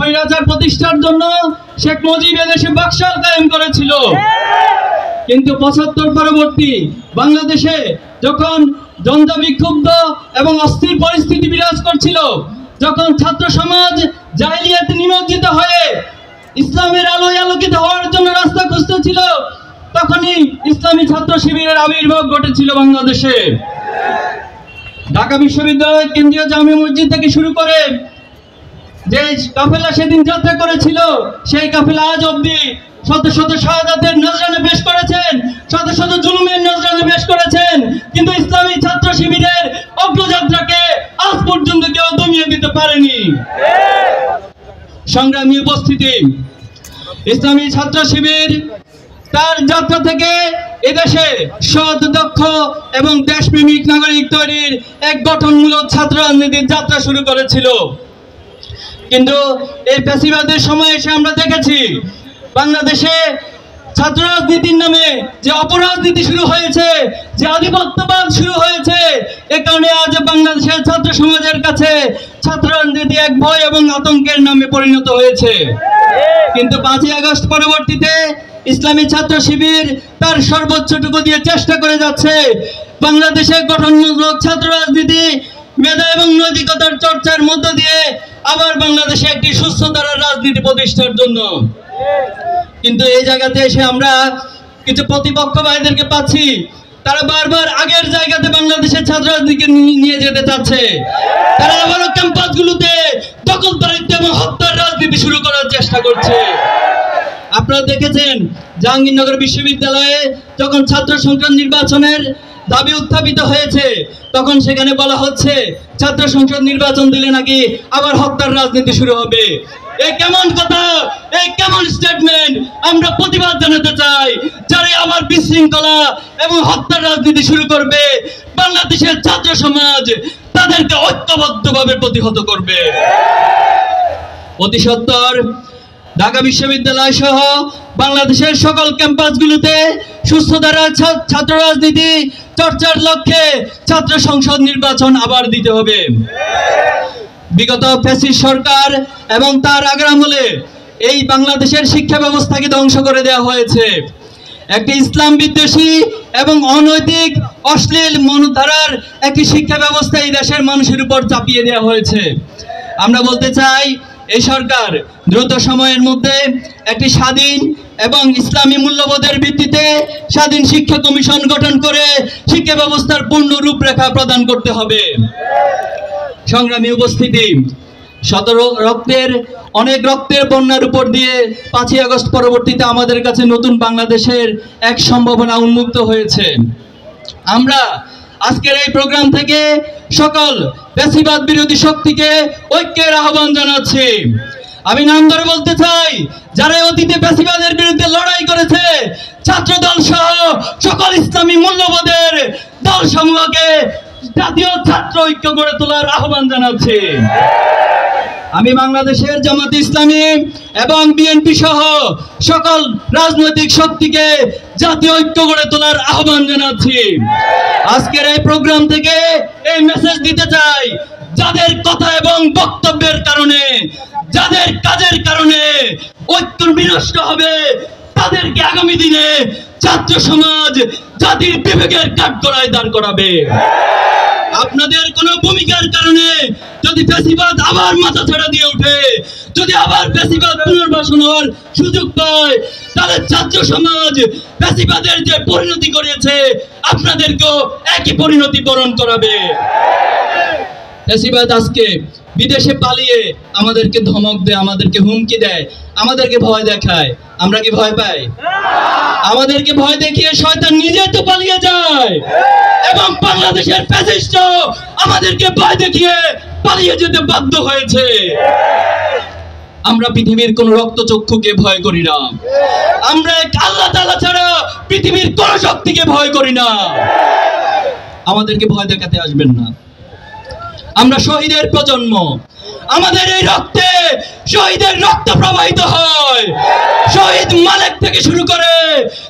স্বৈরাচার প্রতিষ্ঠার জন্য শেখ মুজিব এদেশে বাকশাল কায়েম করেছিল। কিন্তু ৭৫ পরবর্তী বাংলাদেশে যখন জনতা বিক্ষুব্ধ এবং অস্থির পরিস্থিতি বিরাজ করছিল, যখন ছাত্র সমাজ জাহিলিয়াতে নিমজ্জিত হয়ে ইসলামের আলোয় আলোকিত হওয়ার জন্য রাস্তা খুঁজতেছিল, তখনই ইসলামী ছাত্র শিবিরের আবির্ভাব ঘটেছিল বাংলাদেশে। ঢাকা বিশ্ববিদ্যালয় কেন্দ্রীয় জামে মসজিদ থেকে শুরু করে যে কাফেলা সেদিন যাত্রা করেছিল, সেই কাফেলা আজ অবধি শত শত শাহাদাতের নজরানা পেশ করেছেন, শত শত জুলুমের নজরানা পেশ করেছেন, কিন্তু ইসলামী ছাত্র শিবিরের অগ্রযাত্রাকে আজ পর্যন্ত কেউ দমিয়ে দিতে পারেনি। সংগ্রামী উপস্থিতি, ইসলামী ছাত্র শিবির তার যাত্রা থেকে এদেশে সৎ, দক্ষ এবং দেশপ্রেমিক নাগরিক তৈরির এক গঠনমূলক ছাত্র রাজনীতির যাত্রা শুরু করেছিল। কিন্তু এই ফ্যাসিবাদের সময় এসে আমরা দেখেছি বাংলাদেশে ছাত্র রাজনীতির নামে যে অপরাজনীতি শুরু হয়েছে, যে আধিপত্যবাদ শুরু হয়েছে, এ কারণে আজ বাংলাদেশের ছাত্র সমাজের কাছে ছাত্র রাজনীতি এক ভয় এবং আতঙ্কের নামে পরিণত হয়েছে। কিন্তু ৫ই আগস্ট পরবর্তীতে ইসলামী ছাত্র শিবির তার সর্বোচ্চটুকু দিয়ে চেষ্টা করে যাচ্ছে বাংলাদেশে গঠনমূলক ছাত্র রাজনীতি, মেধা এবং নৈতিকতার চর্চার মধ্য দিয়ে আবার বাংলাদেশে একটি সুস্থতার রাজনীতি প্রতিষ্ঠার জন্য। কিন্তু এই জায়গাতে এসে আমরা কিছু প্রতিপক্ষ ভাইদেরকে পাচ্ছি, তারা বারবার আগের জায়গাতে বাংলাদেশের ছাত্র রাজনীতিকে নিয়ে যেতে চাচ্ছে। তারা আবারও ক্যাম্পাসগুলোতে দখলদারিত্ব এবং হত্যার রাজনীতি শুরু করার চেষ্টা করছে। আপনারা দেখেছেন জাহাঙ্গীরনগর বিশ্ববিদ্যালয়ে যখন ছাত্র সংসদ নির্বাচনের দাবি উত্থাপিত হয়েছে, তখন সেখানে বলা হচ্ছে ছাত্র সংসদ নির্বাচন দিলে নাকি আবার হত্যার রাজনীতি শুরু হবে। এই কেমন কথা, এই কেমন স্টেটমেন্ট? আমরা প্রতিবাদ জানাতে চাই, যারা আবার বিশৃঙ্খলা এবং হত্যার রাজনীতি শুরু করবে, বাংলাদেশের ছাত্র সমাজ তাদেরকে ঐক্যবদ্ধভাবে প্রতিহত করবে। অতি সত্বর ঢাকা বিশ্ববিদ্যালয় সহ বাংলাদেশের সকল ক্যাম্পাসগুলোতে সুস্থধারা ছাত্র রাজনীতি চর্চার লক্ষ্যে ছাত্র সংসদ নির্বাচন আবার দিতে হবে। বিগত ফ্যাসিস্ট সরকার এবং তার আগের আমলে এই বাংলাদেশের শিক্ষা ব্যবস্থাকে ধ্বংস করে দেওয়া হয়েছে। একটি ইসলাম বিদ্বেষী এবং অনৈতিক অশ্লীল মনোধারার একটি শিক্ষা ব্যবস্থা এই দেশের মানুষের উপর চাপিয়ে দেওয়া হয়েছে। আমরা বলতে চাই, এই সরকার দ্রুত সময়ের মধ্যে একটি স্বাধীন এবং ইসলামী মূল্যবোধের ভিত্তিতে স্বাধীন শিক্ষা কমিশন গঠন করে শিক্ষা ব্যবস্থার পূর্ণ রূপরেখা প্রদান করতে হবে। সংগ্রামী উপস্থিতি, অনেক রক্তের বন্যার উপর দিয়ে ৫ই আগস্ট পরবর্তীতে আমাদের কাছে নতুন বাংলাদেশের এক সম্ভাবনা উন্মুক্ত হয়েছে। আমরা আজকের এই প্রোগ্রাম থেকে সকল ফ্যাসিবাদ বিরোধী শক্তিকে ঐক্যের আহ্বান জানাচ্ছি। আমি নাম ধরে বলতে চাই, যারা অতীতে ফ্যাসিবাদের বিরুদ্ধে লড়াই করেছে, ছাত্র দল সহ সকল ইসলামী মূল্যবোধের দল সমূহকে জাতীয় ছাত্র ঐক্য গড়ে তোলার আহ্বান জানাচ্ছি। আমি বাংলাদেশের জামাত ইসলামী এবং বিএনপি সহ সকল রাজনৈতিক শক্তিকে জাতীয় ঐক্য গড়ে তোলার আহ্বান জানাচ্ছি। আজকের এই প্রোগ্রাম থেকে এই মেসেজ দিতে চাই, যাদের কথা এবং বক্তব্যের কারণে, যাদের কাজের কারণে ঐক্য বিনষ্ট হবে, তাদেরকে আগামী দিনে ছাত্র সমাজ জাতির বিবেকের কাঠগড়ায় দাঁড় করাবে। আপনাদের কোন ভূমিকার কারণে যদি ফ্যাসিবাদ আবার মাথা ছাড়া দিয়ে ওঠে, যদি আবার ফ্যাসিবাদ পুনর্বাসন হওয়ার সুযোগ পায়, তাহলে ছাত্র সমাজ ফ্যাসিবাদের যে পরিণতি করেছে আপনাদেরকেও একই পরিণতি বরণ করাবে। ফ্যাসিবাদ আজকে বিদেশে পালিয়ে আমাদেরকে ধমক দেয়, আমাদেরকে হুমকি দেয়, আমাদেরকে ভয় দেখায়। আমরা কি ভয় পাই? আমাদেরকে ভয় দেখিয়ে শয়তান নিজে তো পালিয়ে যায়, এবং বাংলাদেশের ফ্যাসিস্ট আমাদেরকে ভয় দেখিয়ে পালিয়ে যেতে বাধ্য হয়েছে। আমরা পৃথিবীর কোন রক্তচক্ষুকে ভয় করি না, আমরা আল্লাহ তাআলা ছাড়া পৃথিবীর কোন শক্তিকে ভয় করি না। আমাদেরকে ভয় দেখাতে আসবেন না। আমরা শহীদের প্রজন্ম, আমাদের এই রক্তে শহীদের রক্ত প্রবাহিত হয়। শহীদ মালেক থেকে শুরু করে,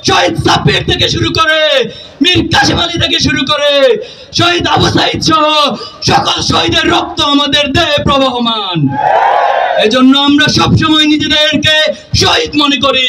শহীদ সাব্বির থেকে শুরু করে, মীর কাসেম আলী থেকে শুরু করে, শহীদ আবু সাঈদ সহ সকল শহীদের রক্ত আমাদের দেহে প্রবহমান। এজন্য আমরা সবসময় নিজেদেরকে শহীদ মনে করি।